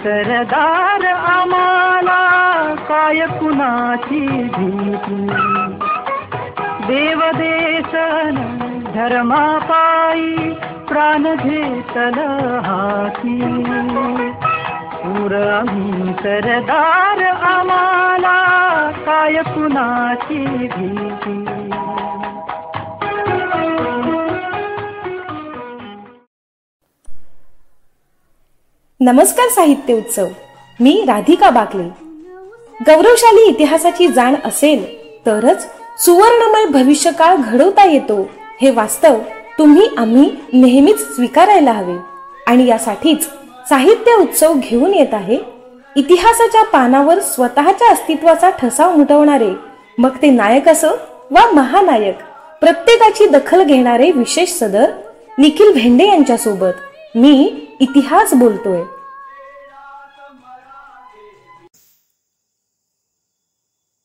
सरदार आम्हाला काय कुणाची भीती, देवदेशन धर्मापायी प्राण घेतल हाती. आम्ही सरदार आम्हाला काय कुणाची भीती. नमस्कार साहित्य उत्सव. मी राधिका बाकले. गौरवशाली इतिहासाची जाण असेल तरच सुवर्णमय भविष्यकाळ घडवता येतो हे वास्तव तुम्ही आम्ही नेहमीच स्वीकारायला हवे. आणि यासाठीच साहित्य उत्सव घेऊन येत आहे इतिहासाच्या पानावर स्वतःच्या अस्तित्वाचा ठसा उमटवणारे, मग ते नायक असो वा महानायक, प्रत्येकाची दखल घेणारे विशेष सदर निखिल भेंडे यांच्या सोबत मी इतिहास बोलतोय.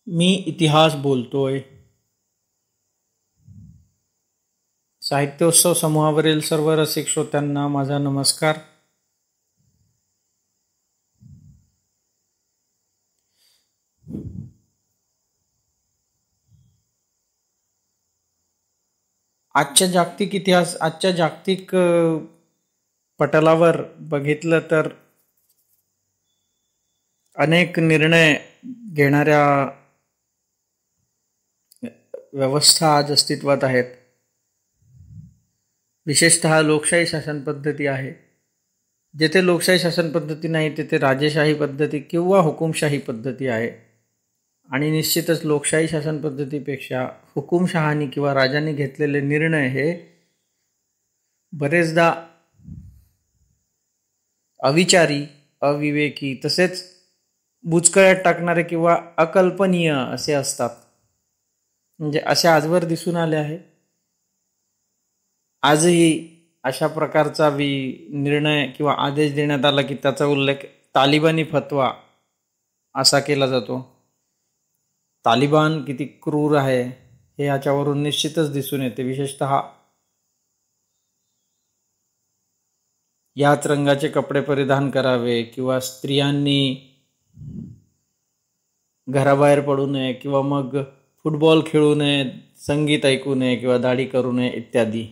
मी इतिहास बोलतोय. साहित्योत्सव समूहावरील सर्व रसिक श्रोत्यांना माझा नमस्कार. आजच्या जागतिक पटलावर बघितलं तर अनेक निर्णय घेणाऱ्या व्यवस्था आज अस्तित्वात आहेत. विशेषतः लोकशाही शासन पद्धती आहे. जेथे लोकशाही शासन पद्धती नाही तिथे राजेशाही पद्धती किंवा हुकुमशाही पद्धती आहे. आणि निश्चितच लोकशाही शासन पद्धतीपेक्षा हुकुमशहानी किंवा राजांनी घेतलेले निर्णय हे बरेचदा अविचारी, अविवेकी तसेच बुचकळ्यात टाकणारे किंवा अकल्पनीय असे असतात. म्हणजे असे आजवर दिसून आले आहे. आजही अशा प्रकारचा निर्णय किंवा आदेश देण्यात आला की त्याचा उल्लेख तालिबानी फतवा असा केला जातो. तालिबान किती क्रूर आहे हे याच्यावरून निश्चितच दिसून येते. विशेषतः याच रंगाचे कपडे परिधान करावे किंवा स्त्रियांनी घराबाहेर पडू नये किंवा मग फुटबॉल खेळू नये, संगीत ऐकू नये किंवा दाढी करू नये इत्यादी.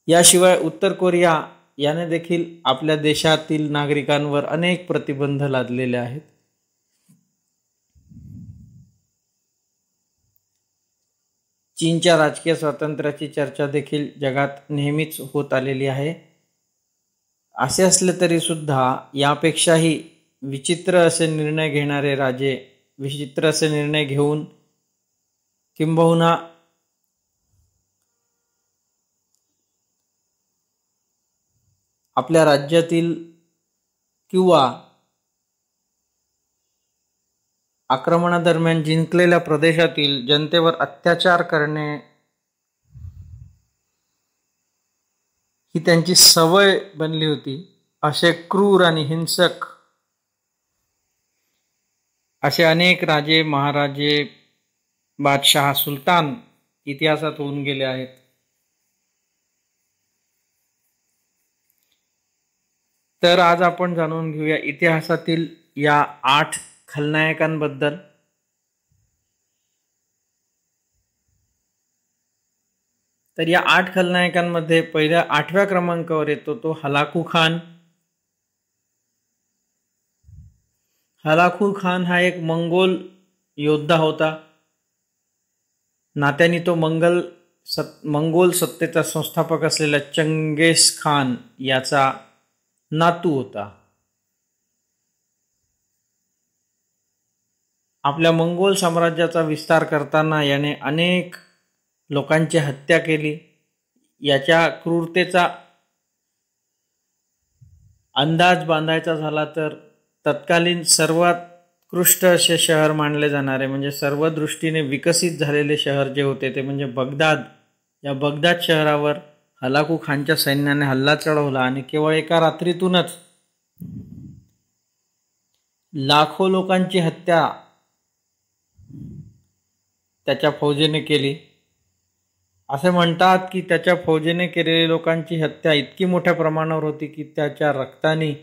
याशिवाय उत्तर कोरिया याने देखील आपल्या देशातील नागरिकांवर अनेक प्रतिबंध लादलेले आहेत. चीनच्या राजकीय स्वातंत्र्याची चर्चा देखील जगात नेहमीच होत आलेली आहे. असे असले तरी सुद्धा यापेक्षाही विचित्र असे निर्णय घेणारे राजे, विचित्र असे निर्णय घेऊन किंबहुना आपल्या राज्यातील किंवा आक्रमणादरम्यान जिंकलेल्या प्रदेशातील जनतेवर अत्याचार करणे ही त्यांची सवय बनली होती. असे क्रूर आणि हिंसक असे अनेक राजे, महाराजे, बादशाह, सुलतान इतिहासात होऊन गेले आहेत. तर आज आपण जाणून घेऊया इतिहासातील या 8 खलनायकांबद्दल. तर या 8 खलनायकांमध्ये पहिल्या 8व्या क्रमांकावर येतो तो हलाकू खान. हलाकू खान हा एक मंगोल योद्धा होता. नात्याने तो मंगोल सत्तेचा संस्थापक असलेला चंगेज खान याचा नातू होता. आपल्या मंगोल साम्राज्याचा विस्तार करताना याने अनेक लोकांची हत्या केली. याच्या क्रूरतेचा अंदाज बांधायचा झाला तर तत्कालीन सर्वोत्कृष्ट असे शहर मानले जाणारे, म्हणजे सर्व दृष्टीने विकसित झालेले शहर जे होते ते म्हणजे बगदाद. या बगदाद शहरावर हलाकू खानच्या सैन्याने हल्ला चढवला आणि केवळ एका रात्रीतूनच लाखो लोकांची हत्या त्याच्या फौजेने केली. असे म्हणतात की त्याच्या फौजेने केलेली लोकांची हत्या इतकी मोठ्या प्रमाणावर होती की त्याच्या रक्ताने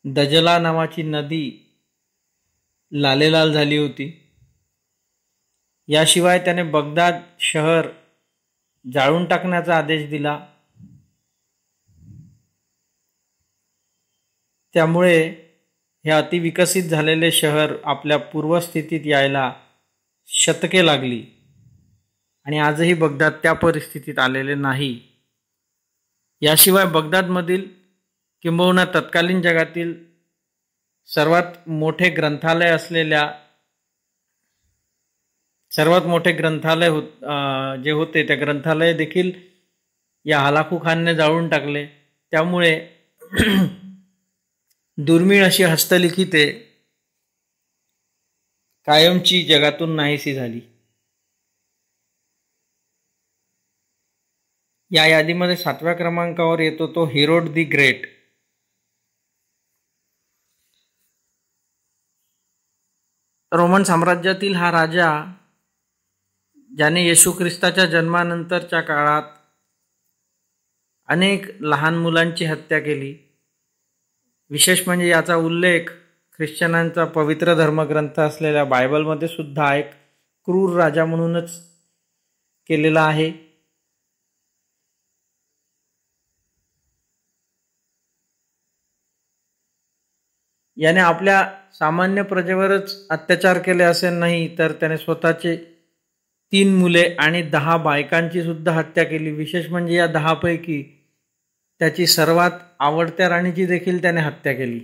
दजला नावाची नदी लालेलाल झाली होती. याशिवाय त्याने बगदाद शहर जाळून टाकण्याचा आदेश दिला. त्यामुळे हे अतिविकसित झालेले शहर आपल्या पूर्वस्थितीत यायला शतके लागली आणि आजही बगदाद त्या परिस्थितीत आलेले नाही. याशिवाय बगदादमधील किंबहुना तत्कालीन जगातील सर्वात मोठे ग्रंथालय जे होते त्या ग्रंथालय देखील या हलाकू खानने जाळून टाकले. त्यामुळे दुर्मिळ अशी हस्तलिखिते कायमची जगातून नाहीशी झाली. या यादीमध्ये 7व्या क्रमांकावर येतो तो हेरोड दी ग्रेट. रोमन साम्राज्यातील हा राजा ज्याने येशू ख्रिस्ताच्या जन्मानंतरच्या काळात अनेक लहान मुलांची हत्या केली. विशेष म्हणजे याचा उल्लेख ख्रिश्चनांचा पवित्र धर्मग्रंथ असलेल्या बायबलमध्ये सुद्धा एक क्रूर राजा म्हणूनच केलेला आहे. याने आपल्या सामान्य प्रजेवरच अत्याचार केले असे नाही तर त्याने स्वतःचे 3 मुले आणि 10 बायकांची सुद्धा हत्या केली. विशेष म्हणजे या 10 पैकी त्याची सर्वात आवडत्या राणीची देखील त्याने हत्या केली.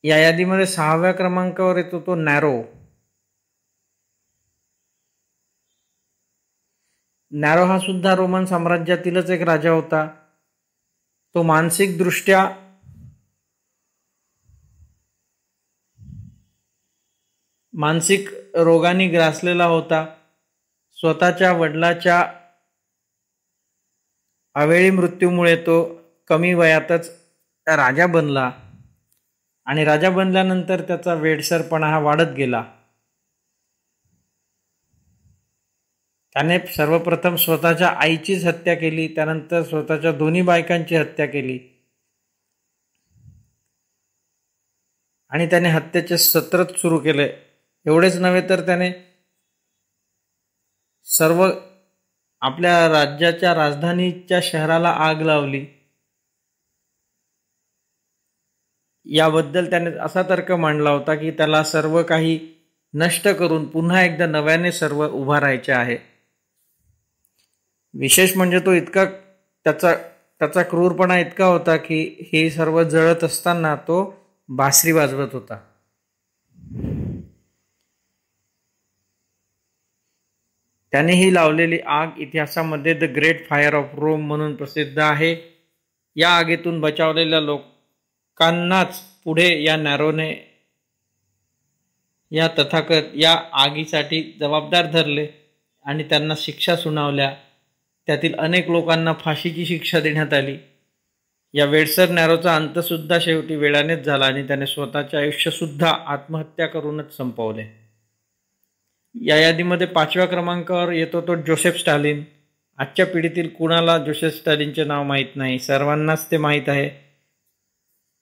या यादीमध्ये 6व्या क्रमांकावर येतो तो नॅरो. नॅरो हा सुद्धा रोमन साम्राज्यातीलच एक राजा होता. तो मानसिक रोगाने ग्रासलेला होता. स्वतःच्या वडिलाच्या अवेळी मृत्यूमुळे तो कमी वयातच राजा बनला आणि राजा बनल्यानंतर त्याचा वेडसरपणा हा वाढत गेला. त्याने सर्वप्रथम स्वतःच्या आईचीच हत्या केली, त्यानंतर स्वतःच्या 2 बायकांची हत्या केली आणि त्याने हत्येचे सत्रच सुरू केले. एवढेच नव्हे तर त्याने सर्व आपल्या राज्याच्या राजधानीच्या शहराला आग लावली. याबद्दल त्याने असा तर्क मांडला होता की त्याला सर्व काही नष्ट करून पुन्हा एकदा नव्याने सर्व उभा राहायचे आहे. विशेष म्हणजे तो त्याचा क्रूरपणा इतका होता की हे सर्व जळत असताना तो बासरी वाजवत होता. त्याने ही लावलेली आग इतिहासामध्ये the great fire of Rome म्हणून प्रसिद्ध आहे. या आगीतून बचावलेल्या लोकांनाच पुढे या नॅरोने या तथाकथित या आगीसाठी जबाबदार धरले आणि त्यांना शिक्षा सुनावल्या. त्यातील अनेक लोकांना फाशीची शिक्षा देण्यात आली. या वेडसर नॅरोचा अंतसुद्धा शेवटी वेळानेच झाला आणि त्याने स्वतःचे आयुष्यसुद्धा आत्महत्या करूनच संपवले. या यादीमध्ये 5व्या क्रमांकावर येतो तो जोसेफ स्टॅलिन. आजच्या पिढीतील कुणाला जोसेफ स्टॅलिनचे नाव माहीत नाही, सर्वांनाच ते माहीत आहे.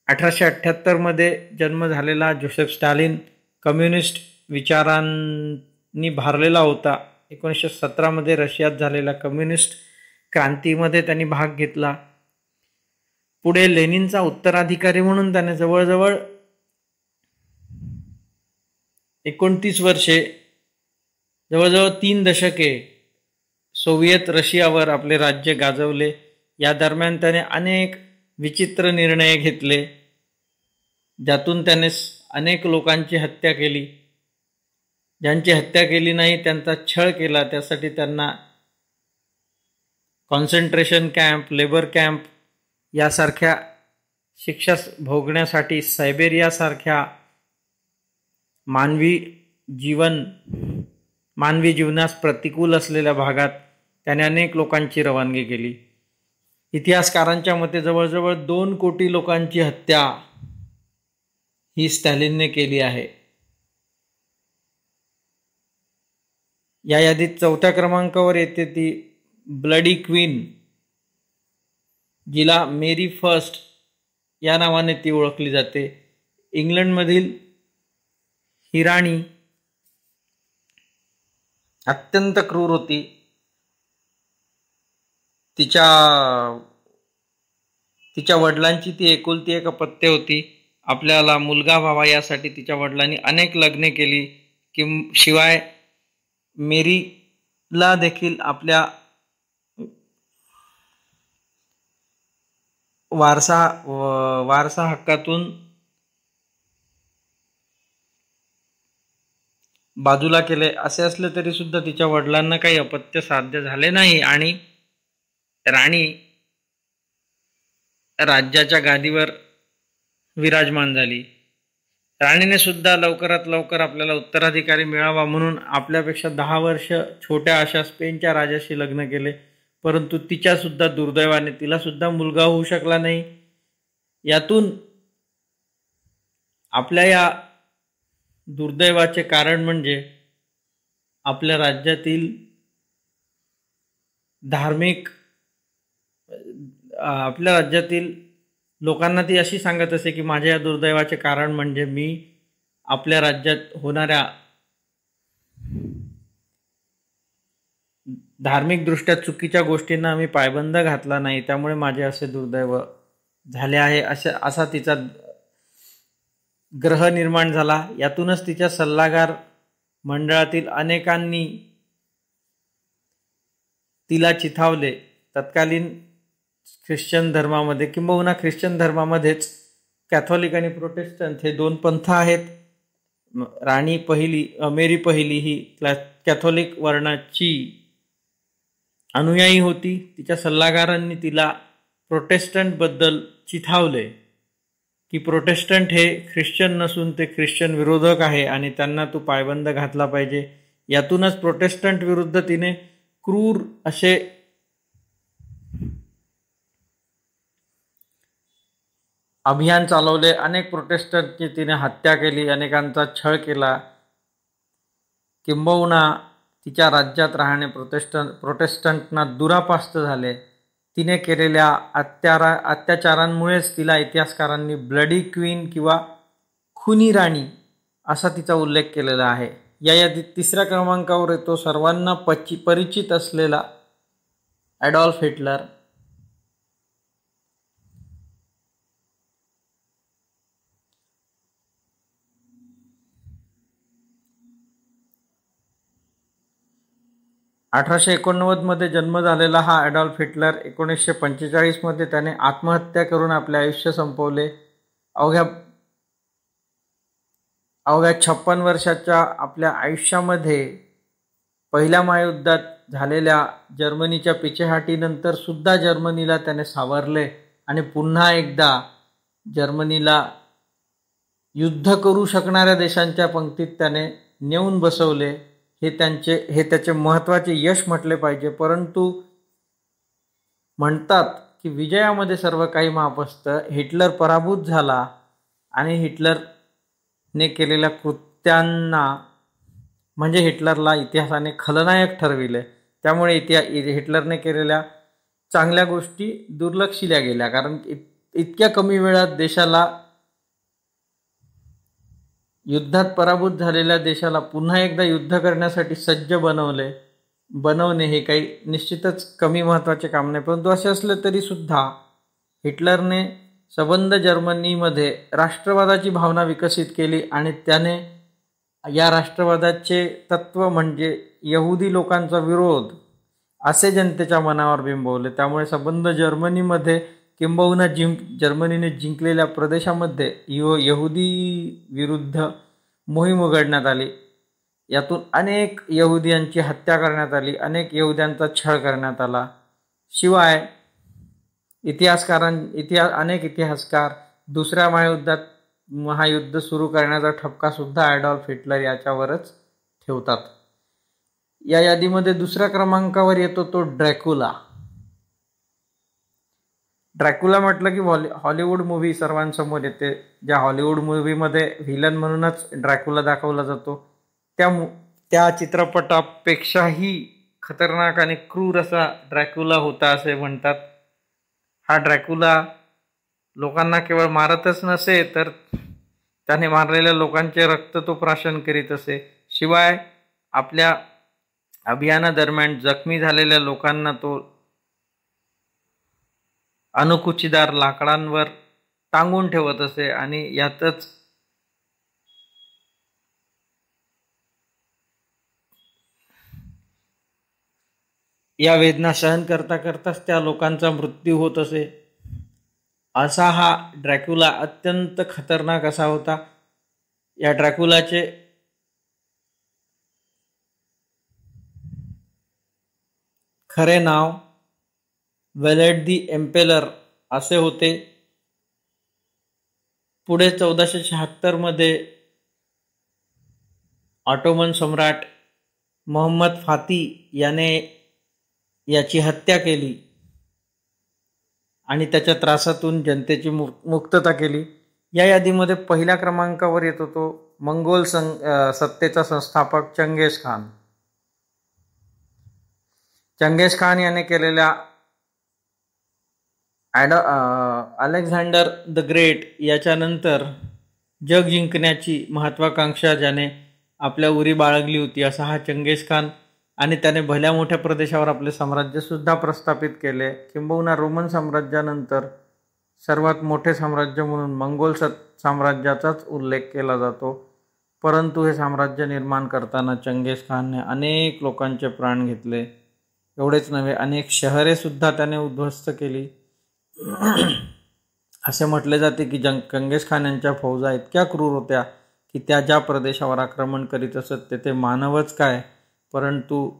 1878 जन्म झालेला जोसेफ स्टॅलिन कम्युनिस्ट विचारांनी भारलेला होता. 1917 रशियात झालेल्या कम्युनिस्ट क्रांतीमध्ये त्यांनी भाग घेतला. पुढे लेनिनचा उत्तराधिकारी म्हणून त्याने जवळजवळ 29 वर्षे, जवळजवळ 3 दशके सोव्हिएत रशियावर आपले राज्य गाजवले. या दरम्यान त्याने अनेक विचित्र निर्णय घेतले, ज्यातून त्याने अनेक लोकांची हत्या केली. ज्यांची हत्या केली नाही त्यांचा छळ केला. त्यासाठी त्यांना कॉन्सन्ट्रेशन कॅम्प, लेबर कॅम्प यासारख्या शिक्षा भोगण्यासाठी सायबेरियासारख्या मानवी जीवनास प्रतिकूल असलेल्या भागात त्याने अनेक लोकांची रवानगी केली. इतिहासकारांच्या मते जवळजवळ 2 कोटी लोकांची हत्या ही स्टॅलिनने केली आहे. या यादीत 4थ्या क्रमांकावर येते ती ब्लडी क्वीन, जिला मेरी फर्स्ट या नावाने ती ओळखली जाते. इंग्लंडमधील ही राणी अत्यंत क्रूर होती. तिच्या वडिलांची ती एकुलती एक अपत्य होती. आपल्याला मुलगा व्हावा यासाठी तिच्या वडिलांनी अनेक लग्ने केली. शिवाय मेरीला देखील आपल्या वारसा हक्कातून बाजूला केले. असे असले तरी सुद्धा तिच्या वडिलांना काही अपत्य साध्य झाले नाही आणि राणी राज्याच्या गादीवर विराजमान झाली. राणीने सुद्धा लवकरात लवकर आपल्याला उत्तराधिकारी मिळावा म्हणून आपल्यापेक्षा 10 वर्ष छोट्या अशा स्पेनच्या राजाशी लग्न केले. परंतु तिच्या सुद्धा दुर्दैवाने तिला सुद्धा मुलगा होऊ शकला नाही. यातून आपल्या या दुर्दैवाचे कारण म्हणजे आपल्या राज्यातील लोकांना ती अशी सांगत असे की माझ्या या दुर्दैवाचे कारण म्हणजे मी आपल्या राज्यात होणाऱ्या धार्मिक दृष्ट्या चुकीच्या गोष्टींना मी पायबंद घातला नाही, त्यामुळे माझे असे दुर्दैव झाले आहे. असा तिचा ग्रह निर्माण झाला. यातूनच तिच्या सल्लागार मंडळातील अनेकांनी तिला चिथावले. तत्कालीन ख्रिश्चन धर्मामध्ये किंबहुना ख्रिश्चन धर्मामध्येच कॅथॉलिक आणि प्रोटेस्टंट हे 2 पंथ आहेत. मेरी पहिली ही कॅथॉलिक वर्णाची अनुयायी होती. तिच्या सल्लागारांनी तिला प्रोटेस्टंटबद्दल चिथावले की प्रोटेस्टंट हे ख्रिश्चन नसून ते ख्रिश्चन विरोधक आहे आणि त्यांना तू पायबंद घातला पाहिजे. यातूनच प्रोटेस्टंट विरुद्ध तिने क्रूर असे अभियान चालवले. अनेक प्रोटेस्टंटची तिने हत्या केली, अनेकांचा छळ केला. किंबहुना तिच्या राज्यात राहणे प्रोटेस्टंटना दुरापास्त झाले. तिने केलेल्या अत्याचारांमुळेच तिला इतिहासकारांनी ब्लडी क्वीन किंवा खुनी राणी असा तिचा उल्लेख केलेला आहे. या यादीत 3ऱ्या क्रमांकावर येतो सर्वांना परिचित असलेला ॲडॉल्फ हिटलर. मध्ये जन्म झालेला हा ॲडॉल्फ हिटलर 1945 मध्ये त्याने आत्महत्या करून आपले आयुष्य संपवले. अवघ्या 56 वर्षाच्या आपल्या आयुष्यामध्ये पहिल्या महायुद्धात झालेल्या जर्मनीच्या पिछेहाटीनंतर सुद्धा जर्मनीला त्याने सावरले आणि पुन्हा एकदा जर्मनीला युद्ध करू शकणाऱ्या देशांच्या पंक्तीत त्याने नेऊन बसवले. हे त्याचे महत्त्वाचे यश म्हटले पाहिजे. परंतु म्हणतात की विजयामध्ये सर्व काही माप असतं. हिटलर पराभूत झाला आणि हिटलरने केलेल्या कृत्यांना म्हणजे हिटलरला इतिहासाने खलनायक ठरविले. त्यामुळे हिटलरने केलेल्या चांगल्या गोष्टी दुर्लक्षिल्या गेल्या. कारण इतक्या कमी वेळात देशाला युद्धात पराभूत झालेल्या देशाला पुन्हा एकदा युद्ध करण्यासाठी सज्ज बनवणे हे काही निश्चितच कमी महत्त्वाचे काम नाही. परंतु असे असले तरी सुद्धा हिटलरने सबंध जर्मनीमध्ये राष्ट्रवादाची भावना विकसित केली आणि त्याने या राष्ट्रवादाचे तत्व म्हणजे यहुदी लोकांचा विरोध असे जनतेच्या मनावर बिंबवले. त्यामुळे सबंध जर्मनीमध्ये किंबहुना जर्मनीने जिंकलेल्या प्रदेशामध्ये यहुदी विरुद्ध मोहीम उघडण्यात आली. यातून अनेक यहुदियांची हत्या करण्यात आली, अनेक यहुद्यांचा छळ करण्यात आला. शिवाय अनेक इतिहासकार 2ऱ्या महायुद्धात महायुद्ध सुरू करण्याचा ठपका सुद्धा ॲडॉल्फ हिटलर याच्यावरच ठेवतात. या यादीमध्ये दुसऱ्या क्रमांकावर येतो तो ड्रॅक्युला. ड्रॅक्युला म्हटलं की हॉलिवूड मूव्ही सर्वांसमोर येते. ज्या हॉलिवूड मूव्हीमध्ये व्हिलन म्हणूनच ड्रॅक्युला दाखवला जातो त्या चित्रपटापेक्षाही खतरनाक आणि क्रूर असा ड्रॅक्युला होता असे म्हणतात. हा ड्रॅक्युला लोकांना केवळ मारतच नसे तर त्याने मारलेल्या लोकांचे रक्त तो प्राशन करीत असे. शिवाय आपल्या अभियानादरम्यान जखमी झालेल्या लोकांना तो अणुकुचीदार लाकडांवर टांगून ठेवत असे आणि यातच या वेदना सहन करता करताच त्या लोकांचा मृत्यू होत असे. असा हा ड्रॅक्युला अत्यंत खतरनाक असा होता. या ड्रॅक्युलाचे खरे नाव वेलेड दी एम्पेलर असे होते. पुढे 1476 मध्ये ऑटोमन सम्राट मोहम्मद फाती याने याची हत्या केली आणि त्याच्या त्रासातून जनतेची मुक्तता केली. या यादीमध्ये पहिल्या क्रमांकावर येतो तो मंगोल सत्तेचा संस्थापक चंगेज खान. चंगेज खान याने केलेल्या अलेक्झांडर द ग्रेट याच्यानंतर जग जिंकण्याची महत्वाकांक्षा ज्याने आपल्या उरी बाळगली होती असा हा चंगेज खान, आणि त्याने भल्या मोठ्या प्रदेशावर आपले साम्राज्य सुद्धा प्रस्थापित केले. किंबहुना रोमन साम्राज्यानंतर सर्वात मोठे साम्राज्य म्हणून मंगोल साम्राज्याचाच उल्लेख केला जातो. परंतु हे साम्राज्य निर्माण करताना चंगेज खानने अनेक लोकांचे प्राण घेतले. एवढेच नव्हे, अनेक शहरे सुद्धा त्याने उद्ध्वस्त केली. असे म्हटले जाते की चंगेज खान यांच्या फौजा इतक्या क्रूर होत्या की त्या ज्या प्रदेशावर आक्रमण करीत असत तेथे मानवच काय, परंतु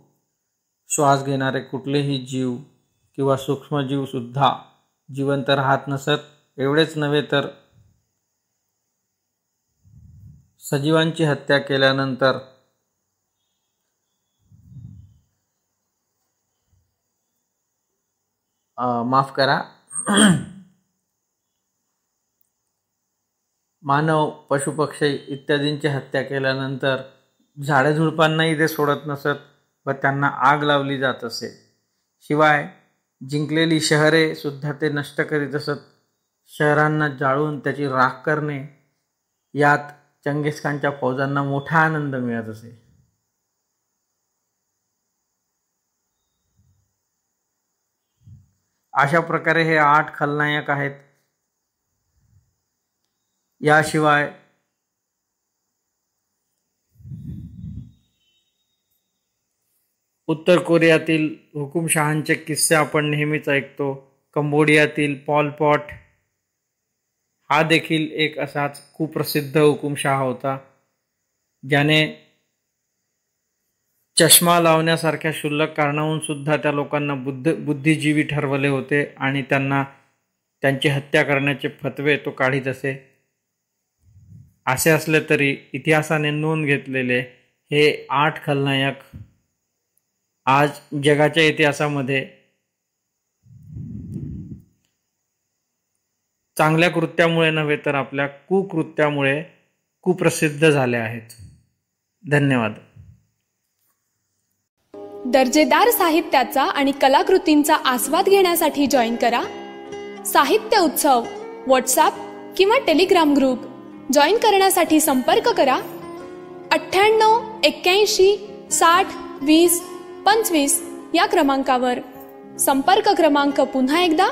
श्वास घेणारे कुठलेही जीव किंवा सूक्ष्मजीव सुद्धा जिवंत राहत नसत. एवढेच नव्हे तर सजीवांची हत्या केल्यानंतर मानव, पशुपक्षी इत्यादींची हत्या केल्यानंतर झाडेझुडपांनाही ते सोडत नसत व त्यांना आग लावली जात असे. शिवाय जिंकलेली शहरे सुद्धा ते नष्ट करीत असत. शहरांना जाळून त्याची राख करणे यात चंगेज खानच्या फौजांना मोठा आनंद मिळत असे. अशा प्रकारे हे 8 खलनायक आहेत. याशिवाय उत्तर कोरियातील हुकुमशहांचे किस्से आपण नेहमीच ऐकतो. कंबोडियातील पॉल पॉट हा देखील एक असाच कुप्रसिद्ध हुकुमशहा होता, ज्याने चष्मा लावण्यासारख्या क्षुल्लक कारणावरून सुद्धा त्या लोकांना बुद्धिजीवी ठरवले होते आणि त्यांना त्यांची हत्या करण्याचे फतवे तो काढीत असे. असे असले तरी इतिहासाने नोंद घेतलेले हे 8 खलनायक आज जगाच्या इतिहासामध्ये चांगल्या कृत्यामुळे नव्हे तर आपल्या कुकृत्यामुळे कुप्रसिद्ध झाले आहेत. धन्यवाद. दर्जेदार साहित्याचा आणि कलाकृतींचा आस्वाद घेण्यासाठी जॉईन करा साहित्य उत्सव व्हॉट्सॲप किंवा टेलिग्राम ग्रुप. जॉईन करण्यासाठी संपर्क करा 98 81 60 20 25 या क्रमांकावर. संपर्क क्रमांक पुन्हा एकदा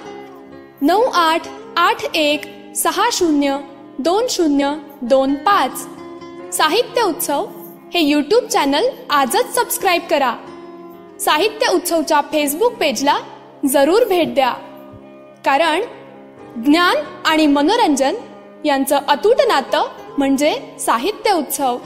9881 60 2025. साहित्य उत्सव हे यूट्यूब चॅनल आजच सबस्क्राईब करा. साहित्य उत्सवच्या फेसबुक पेजला जरूर भेट द्या, कारण ज्ञान आणि मनोरंजन यांचं अतूट नातं म्हणजे साहित्य उत्सव.